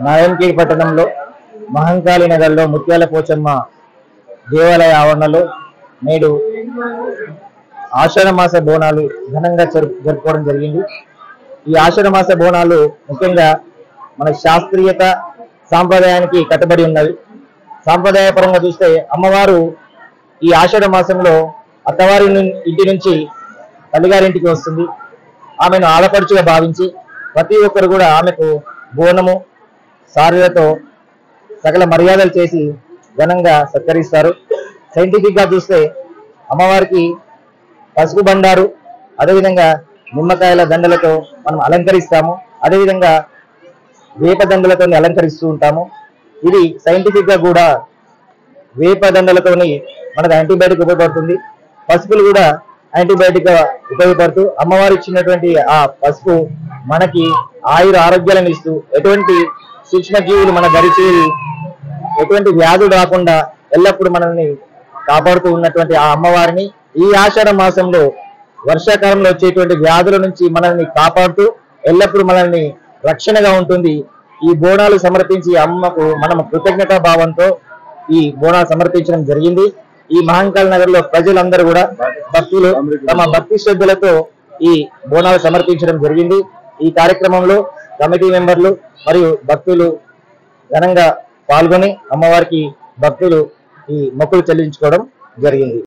నారాయణఖేడ్ పట్టణంలో మహంకాళి నగర్లో ముత్యాల పోచమ్మ దేవాలయ ఆవరణలో నేడు ఆషాఢ మాస బోనాలు ఘనంగా జరుపుకోవడం జరిగింది. ఈ ఆషాఢ మాస బోనాలు ముఖ్యంగా మన శాస్త్రీయత సాంప్రదాయానికి కట్టుబడి ఉన్నవి. సాంప్రదాయపరంగా చూస్తే అమ్మవారు ఈ ఆషాఢ మాసంలో అత్తవారి ఇంటి నుంచి తల్లిగారింటికి వస్తుంది. ఆమెను ఆడపడుచుగా భావించి ప్రతి ఒక్కరు కూడా ఆమెకు బోనము సారీలతో సకల మర్యాదలు చేసి ఘనంగా సత్కరిస్తారు. సైంటిఫిక్ గా చూస్తే అమ్మవారికి పసుపు బండారు, అదేవిధంగా నిమ్మకాయల దండలతో మనం అలంకరిస్తాము. అదేవిధంగా వేప దండలతో అలంకరిస్తూ ఉంటాము. ఇది సైంటిఫిక్ గా కూడా వేప దండలతోని మనకు యాంటీబయాటిక్ ఉపయోగపడుతుంది. పసుపులు కూడా యాంటీబయాటిక్ గా ఉపయోగపడుతూ అమ్మవారు ఇచ్చినటువంటి ఆ పసుపు మనకి ఆయుర ఆరోగ్యాలను ఇస్తూ ఎటువంటి సూక్ష్మజీవులు మన దరిచేరి ఎటువంటి వ్యాధులు రాకుండా ఎల్లప్పుడూ మనల్ని కాపాడుతూ ఉన్నటువంటి ఆ అమ్మవారిని ఈ ఆషాఢ మాసంలో వర్షాకాలంలో వచ్చేటువంటి వ్యాధుల నుంచి మనల్ని కాపాడుతూ ఎల్లప్పుడూ మనల్ని రక్షణగా ఉంటుంది. ఈ బోనాలు సమర్పించి అమ్మకు మనం కృతజ్ఞతా భావంతో ఈ బోనాలు సమర్పించడం జరిగింది. ఈ మహంకాళి నగర్ లో ప్రజలందరూ కూడా భక్తులు తమ భక్తి శ్రద్ధలతో ఈ బోనాలు సమర్పించడం జరిగింది. ఈ కార్యక్రమంలో కమిటీ మెంబర్లు మరియు భక్తులు ఘనంగా పాల్గొని అమ్మవారికి భక్తులు ఈ మొక్కులు చెల్లించుకోవడం జరిగింది.